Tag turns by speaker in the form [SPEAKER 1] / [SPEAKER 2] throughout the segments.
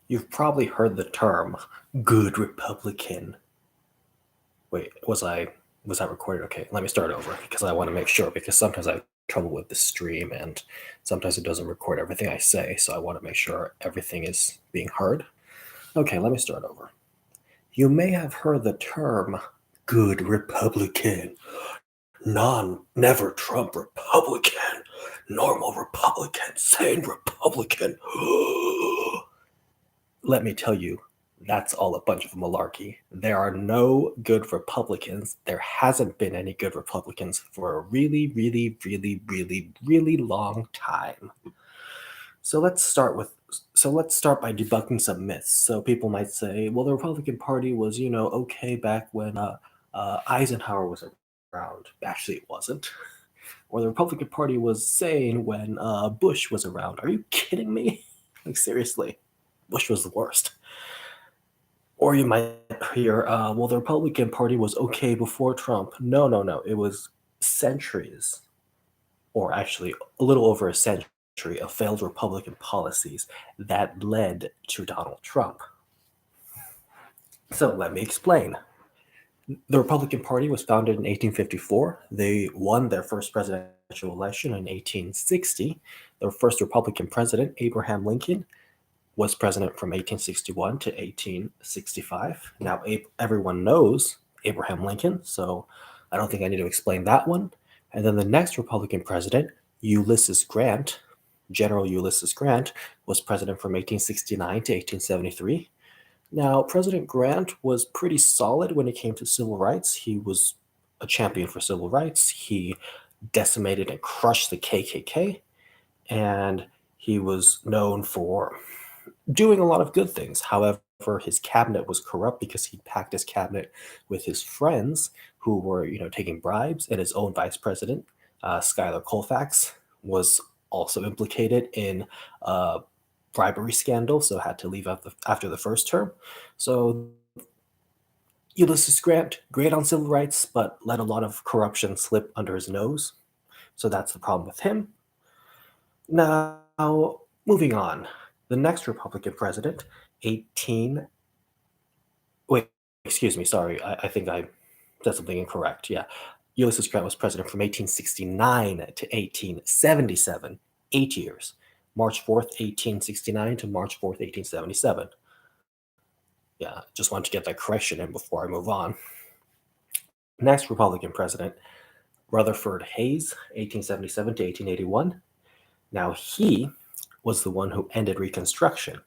[SPEAKER 1] You've probably heard the term good Republican. Wait, was that recorded? Okay, let me start over because I want to make sure, because sometimes I have trouble with the stream and sometimes it doesn't record everything I say, so I want to make sure everything is being heard. Okay, let me start over. You may have heard the term good Republican, never Trump Republican, normal Republican, sane Republican. Let me tell you, that's all a bunch of malarkey. There are no good Republicans. There hasn't been any good Republicans for a really, really, really, really, really long time. So let's start by debunking some myths. So people might say, well, the Republican Party was, okay back when Eisenhower was around. Actually, it wasn't. Or the Republican Party was sane when Bush was around. Are you kidding me? Like, seriously, Bush was the worst. Or you might hear, well, the Republican Party was okay before Trump. No. It was centuries, or actually a little over a century, of failed Republican policies that led to Donald Trump. So let me explain. The Republican Party was founded in 1854. They won their first presidential election in 1860. Their first Republican president, Abraham Lincoln, was president from 1861 to 1865. Now, everyone knows Abraham Lincoln, so I don't think I need to explain that one. And then the next Republican president, Ulysses Grant, General Ulysses Grant, was president from 1869 to 1873. Now, President Grant was pretty solid when it came to civil rights. He was a champion for civil rights. He decimated and crushed the KKK, and he was known for doing a lot of good things. However, his cabinet was corrupt because he packed his cabinet with his friends who were, taking bribes, and his own vice president, Schuyler Colfax, was also implicated in a bribery scandal, so had to leave after the first term. So Ulysses Grant, great on civil rights, but let a lot of corruption slip under his nose. So that's the problem with him. Now, moving on. The next Republican president, I think I said something incorrect. Yeah. Ulysses Grant was president from 1869 to 1877, 8 years. March 4th, 1869 to March 4th, 1877. Yeah, just wanted to get that correction in before I move on. Next Republican president, Rutherford Hayes, 1877 to 1881. Now, he was the one who ended Reconstruction.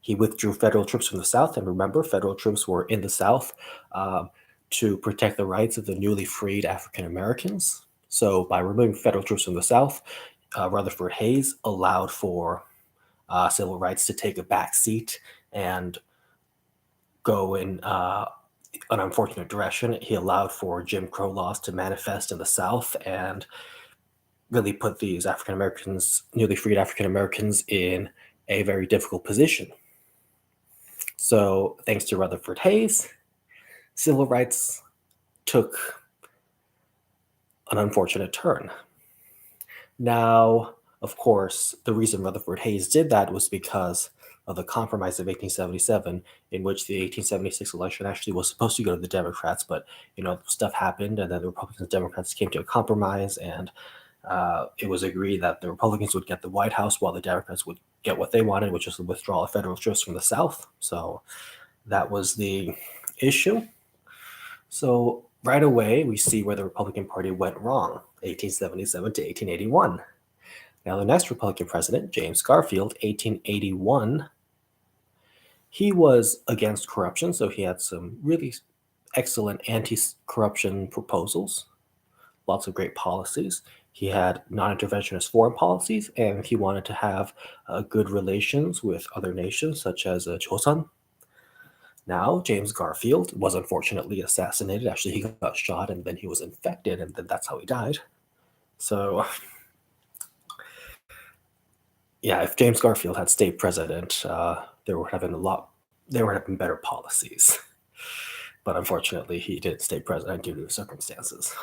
[SPEAKER 1] He withdrew federal troops from the South, and remember, federal troops were in the South to protect the rights of the newly freed African Americans. So by removing federal troops from the South, Rutherford Hayes allowed for civil rights to take a back seat and go in an unfortunate direction. He allowed for Jim Crow laws to manifest in the South and really put these African Americans, newly freed African Americans, in a very difficult position. So, thanks to Rutherford Hayes, civil rights took an unfortunate turn. Now, of course, the reason Rutherford Hayes did that was because of the Compromise of 1877, in which the 1876 election actually was supposed to go to the Democrats, but stuff happened, and then the Republicans and Democrats came to a compromise, and it was agreed that the Republicans would get the White House while the Democrats would get what they wanted, which was the withdrawal of federal troops from the South. So that was the issue. So right away, we see where the Republican Party went wrong, 1877 to 1881. Now, the next Republican president, James Garfield, 1881, he was against corruption, so he had some really excellent anti-corruption proposals, lots of great policies. He had non-interventionist foreign policies, and he wanted to have good relations with other nations, such as Joseon. Now, James Garfield was unfortunately assassinated. Actually, he got shot, and then he was infected, and then that's how he died. So, yeah, if James Garfield had stayed president, there would have been better policies. But unfortunately, he didn't stay president due to the circumstances.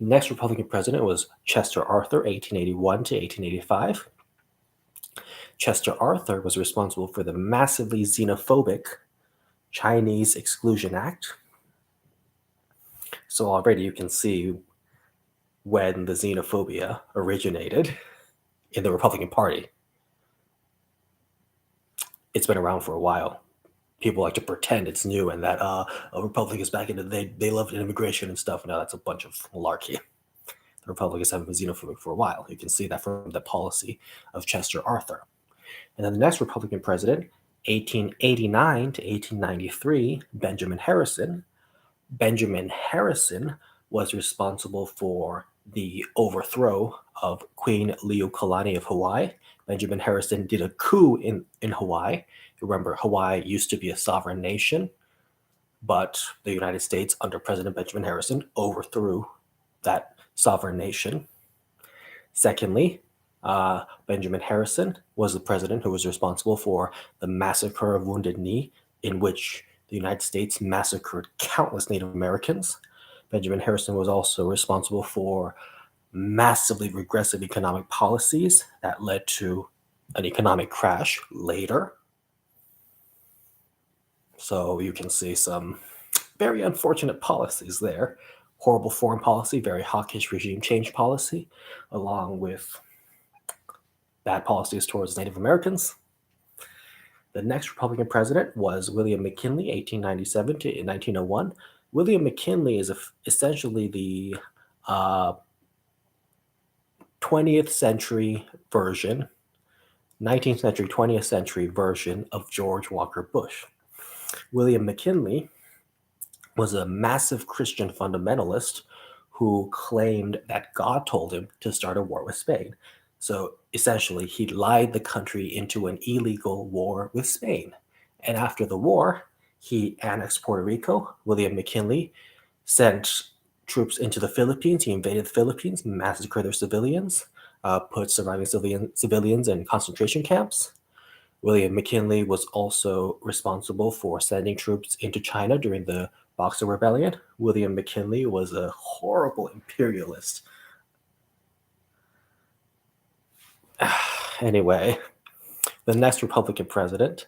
[SPEAKER 1] The next Republican president was Chester Arthur, 1881 to 1885. Chester Arthur was responsible for the massively xenophobic Chinese Exclusion Act. So already you can see when the xenophobia originated in the Republican Party. It's been around for a while. People like to pretend it's new and that Republicans back in the day, they loved immigration and stuff. No, that's a bunch of malarkey. The Republicans have been xenophobic for a while. You can see that from the policy of Chester Arthur. And then the next Republican president, 1889 to 1893, Benjamin Harrison. Benjamin Harrison was responsible for the overthrow of Queen Leukolani of Hawaii. Benjamin Harrison did a coup in Hawaii. Remember, Hawaii used to be a sovereign nation, but the United States, under President Benjamin Harrison, overthrew that sovereign nation. Secondly, Benjamin Harrison was the president who was responsible for the massacre of Wounded Knee, in which the United States massacred countless Native Americans. Benjamin Harrison was also responsible for massively regressive economic policies that led to an economic crash later. So you can see some very unfortunate policies there. Horrible foreign policy, very hawkish regime change policy, along with bad policies towards Native Americans. The next Republican president was William McKinley, 1897 to 1901. William McKinley is essentially the 20th century version, 19th century, 20th century version of George Walker Bush. William McKinley was a massive Christian fundamentalist who claimed that God told him to start a war with Spain. So essentially, he lied the country into an illegal war with Spain. And after the war, he annexed Puerto Rico. William McKinley sent troops into the Philippines. He invaded the Philippines, massacred their civilians, put surviving civilians in concentration camps. William McKinley was also responsible for sending troops into China during the Boxer Rebellion. William McKinley was a horrible imperialist. Anyway, the next Republican president,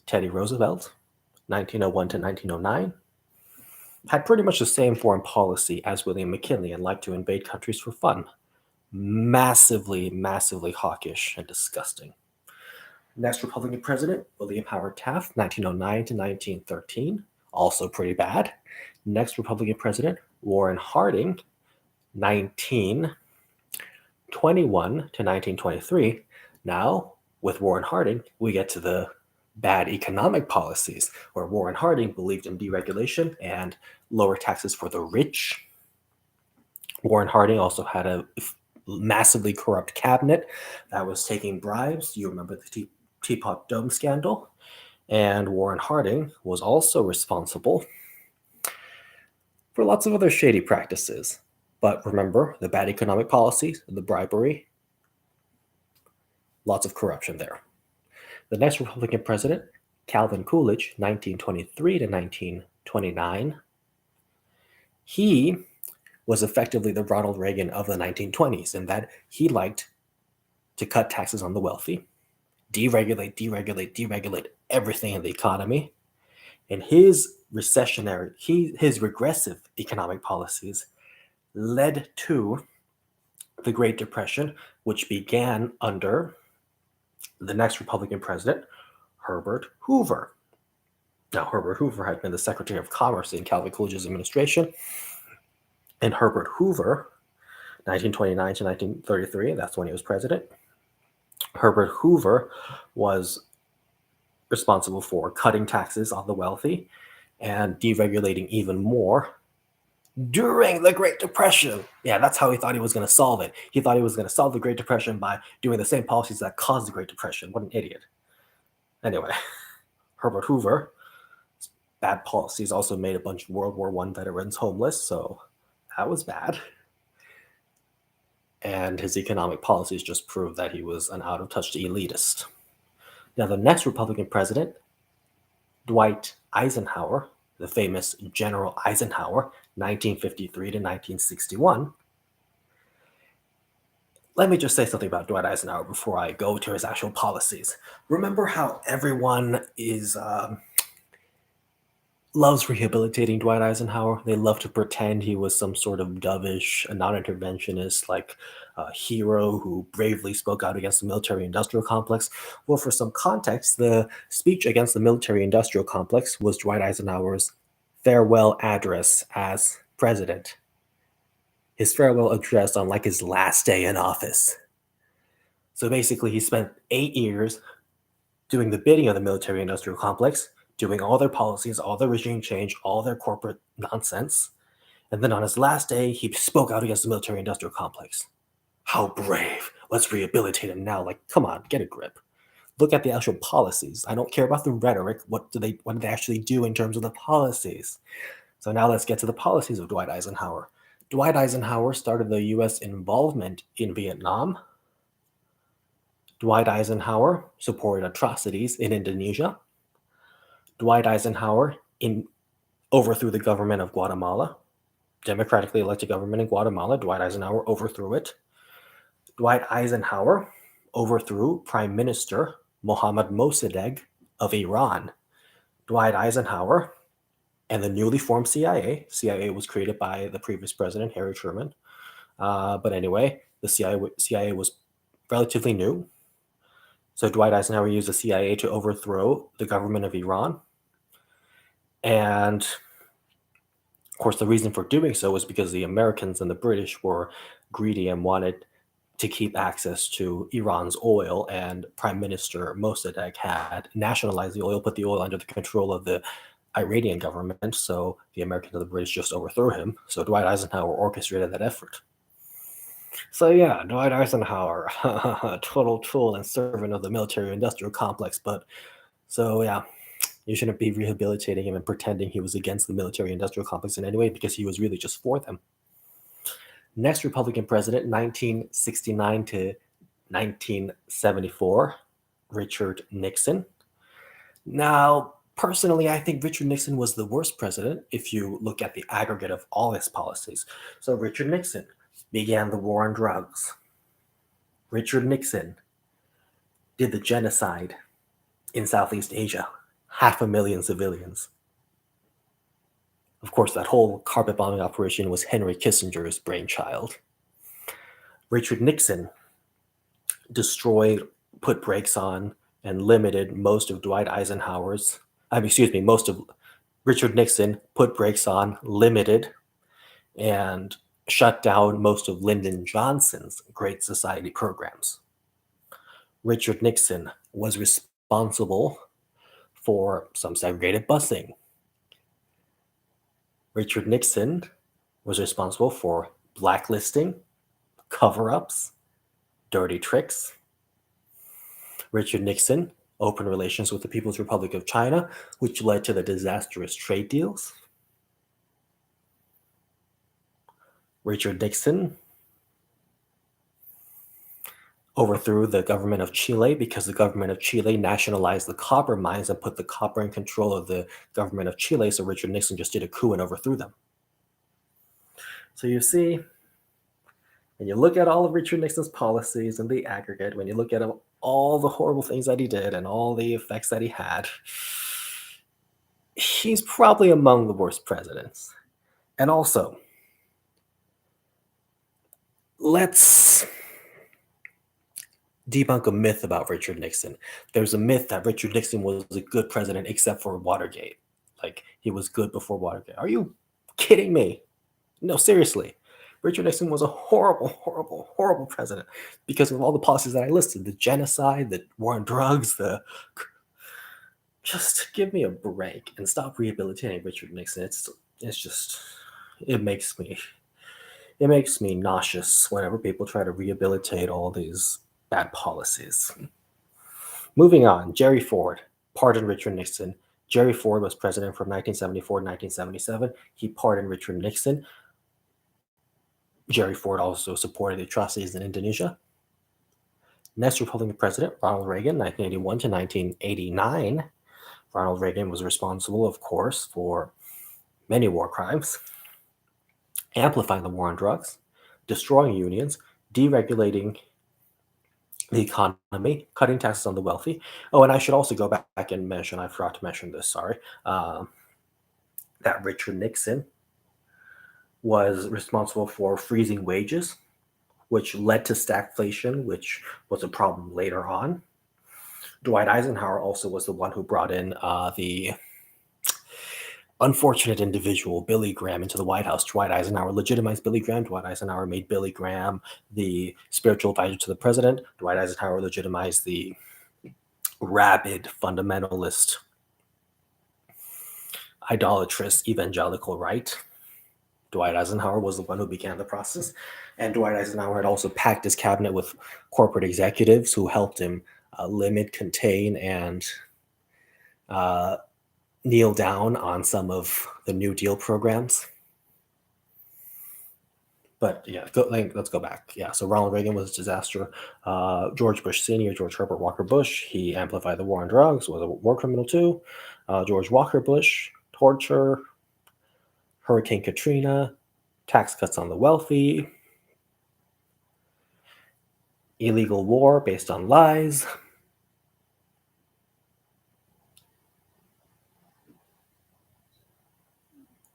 [SPEAKER 1] Teddy Roosevelt, 1901 to 1909, had pretty much the same foreign policy as William McKinley and liked to invade countries for fun. Massively, massively hawkish and disgusting. Next Republican president, William Howard Taft, 1909 to 1913, also pretty bad. Next Republican president, Warren Harding, 1921 to 1923. Now, with Warren Harding, we get to the bad economic policies, where Warren Harding believed in deregulation and lower taxes for the rich. Warren Harding also had a massively corrupt cabinet that was taking bribes. You remember the Teapot Dome scandal. And Warren Harding was also responsible for lots of other shady practices. But remember, the bad economic policies, the bribery, lots of corruption there. The next Republican president, Calvin Coolidge, 1923 to 1929, he was effectively the Ronald Reagan of the 1920s in that he liked to cut taxes on the wealthy, deregulate everything in the economy. And his regressive economic policies led to the Great Depression, which began under the next Republican president, Herbert Hoover. Now, Herbert Hoover had been the Secretary of Commerce in Calvin Coolidge's administration. And Herbert Hoover, 1929 to 1933, that's when he was president. Herbert Hoover was responsible for cutting taxes on the wealthy and deregulating even more during the Great Depression. Yeah, that's how he thought he was going to solve it. He thought he was going to solve the Great Depression by doing the same policies that caused the Great Depression. What an idiot. Anyway, Herbert Hoover, bad policies also made a bunch of World War I veterans homeless, so that was bad. And his economic policies just proved that he was an out-of-touch elitist. Now, the next Republican president, Dwight Eisenhower, the famous General Eisenhower, 1953 to 1961, let me just say something about Dwight Eisenhower before I go to his actual policies. Remember how everyone loves rehabilitating Dwight Eisenhower? They love to pretend he was some sort of dovish, non-interventionist, hero who bravely spoke out against the military-industrial complex. Well, for some context, the speech against the military-industrial complex was Dwight Eisenhower's farewell address as president. His farewell address on his last day in office. So basically, he spent 8 years doing the bidding of the military industrial complex, doing all their policies, all their regime change, all their corporate nonsense. And then on his last day, he spoke out against the military industrial complex. How brave. Let's rehabilitate him now. Come on, get a grip. Look at the actual policies. I don't care about the rhetoric. What do they actually do in terms of the policies? So now let's get to the policies of Dwight Eisenhower. Dwight Eisenhower started the U.S. involvement in Vietnam. Dwight Eisenhower supported atrocities in Indonesia. Dwight Eisenhower overthrew the government of Guatemala. Democratically elected government in Guatemala. Dwight Eisenhower overthrew it. Dwight Eisenhower overthrew Prime Minister Mohammad Mossadegh of Iran. Dwight Eisenhower and the newly formed CIA. CIA was created by the previous president, Harry Truman. But anyway, the CIA was relatively new. So Dwight Eisenhower used the CIA to overthrow the government of Iran. And of course, the reason for doing so was because the Americans and the British were greedy and wanted to keep access to Iran's oil. And Prime Minister Mossadegh had nationalized the oil, put the oil under the control of the Iranian government. So the Americans and the British just overthrew him. So Dwight Eisenhower orchestrated that effort. So yeah, Dwight Eisenhower, total tool and servant of the military-industrial complex. But so yeah, you shouldn't be rehabilitating him and pretending he was against the military-industrial complex in any way, because he was really just for them. Next Republican president, 1969 to 1974, Richard Nixon. Now, personally, I think Richard Nixon was the worst president if you look at the aggregate of all his policies. So Richard Nixon began the war on drugs. Richard Nixon did the genocide in Southeast Asia, 500,000 civilians. Of course, that whole carpet bombing operation was Henry Kissinger's brainchild. Richard Nixon put brakes on, and limited most of Richard Nixon put brakes on, limited, and shut down most of Lyndon Johnson's Great Society programs. Richard Nixon was responsible for some segregated busing. Richard Nixon was responsible for blacklisting, cover-ups, dirty tricks. Richard Nixon opened relations with the People's Republic of China, which led to the disastrous trade deals. Richard Nixon overthrew the government of Chile because the government of Chile nationalized the copper mines and put the copper in control of the government of Chile. So Richard Nixon just did a coup and overthrew them. So you see, when you look at all of Richard Nixon's policies in the aggregate, when you look at all the horrible things that he did and all the effects that he had, he's probably among the worst presidents. And also, let's debunk a myth about Richard Nixon. There's a myth that Richard Nixon was a good president except for Watergate. He was good before Watergate. Are you kidding me? No, seriously. Richard Nixon was a horrible, horrible, horrible president because of all the policies that I listed. The genocide, the war on drugs, just give me a break and stop rehabilitating Richard Nixon. It makes me nauseous whenever people try to rehabilitate all these bad policies. Moving on, Jerry Ford pardoned Richard Nixon. Jerry Ford was president from 1974 to 1977. He pardoned Richard Nixon. Jerry Ford also supported the atrocities in Indonesia. Next Republican president, Ronald Reagan, 1981 to 1989. Ronald Reagan was responsible, of course, for many war crimes, amplifying the war on drugs, destroying unions, deregulating the economy, cutting taxes on the wealthy. Oh, and I should also go back and mention, I forgot to mention this, sorry, that Richard Nixon was responsible for freezing wages, which led to stagflation, which was a problem later on. Dwight Eisenhower also was the one who brought in the unfortunate individual, Billy Graham, into the White House. Dwight Eisenhower legitimized Billy Graham. Dwight Eisenhower made Billy Graham the spiritual advisor to the president. Dwight Eisenhower legitimized the rabid, fundamentalist, idolatrous evangelical right. Dwight Eisenhower was the one who began the process. And Dwight Eisenhower had also packed his cabinet with corporate executives who helped him limit, contain, and kneel down on some of the New Deal programs. But yeah, let's go back. Yeah, so Ronald Reagan was a disaster. George Bush Sr., George Herbert Walker Bush, he amplified the war on drugs, was a war criminal too. George Walker Bush, torture, Hurricane Katrina, tax cuts on the wealthy, illegal war based on lies.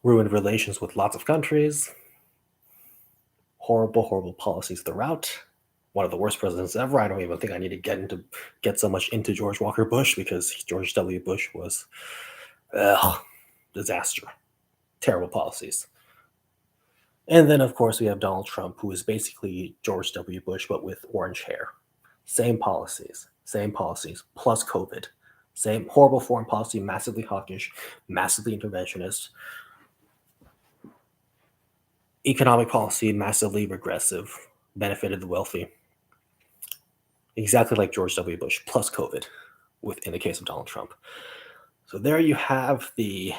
[SPEAKER 1] Ruined relations with lots of countries. Horrible, horrible policies throughout. One of the worst presidents ever. I don't even think I need to get so much into George Walker Bush because George W. Bush was disaster. Terrible policies. And then, of course, we have Donald Trump, who is basically George W. Bush, but with orange hair. Same policies, plus COVID. Same horrible foreign policy, massively hawkish, massively interventionist. Economic policy, massively regressive, benefited the wealthy. Exactly like George W. Bush, plus COVID, in the case of Donald Trump. So there you have the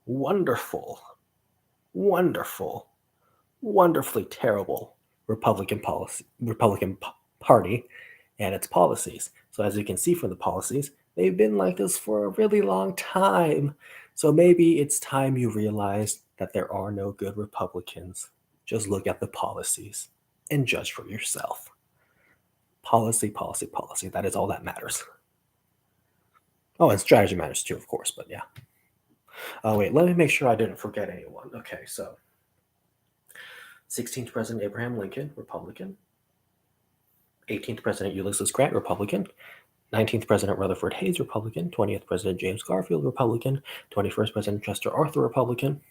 [SPEAKER 1] wonderful, wonderfully terrible Republican Party and its policies. So as you can see from the policies, they've been like this for a really long time. So maybe it's time you realize that there are no good Republicans. Just look at the policies and judge for yourself. Policy. That is all that matters. Oh, and strategy matters too, of course, but yeah. Oh, wait, let me make sure I didn't forget anyone. Okay, so 16th President Abraham Lincoln, Republican. 18th President Ulysses Grant, Republican. 19th President Rutherford Hayes, Republican. 20th President James Garfield, Republican. 21st President Chester Arthur, Republican.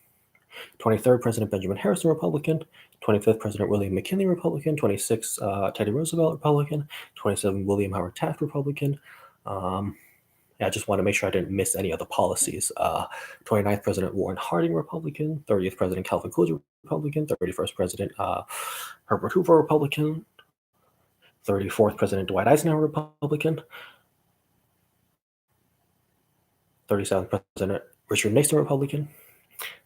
[SPEAKER 1] 23rd President Benjamin Harrison, Republican. 25th President William McKinley, Republican. 26th Teddy Roosevelt, Republican. 27th William Howard Taft, Republican. I just want to make sure I didn't miss any of the policies. 29th President Warren Harding, Republican. 30th President Calvin Coolidge, Republican. 31st President Herbert Hoover, Republican. 34th President Dwight Eisenhower, Republican. 37th President Richard Nixon, Republican.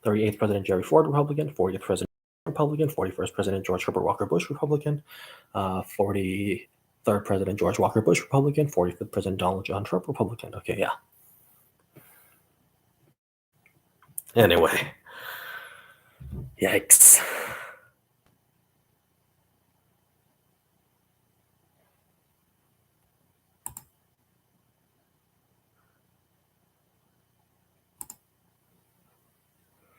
[SPEAKER 1] 38th President Jerry Ford, Republican. 40th President Republican. 41st President George Herbert Walker Bush, Republican. 43rd President George Walker Bush, Republican. 45th President Donald John Trump, Republican. Okay, yeah. Anyway. Yikes.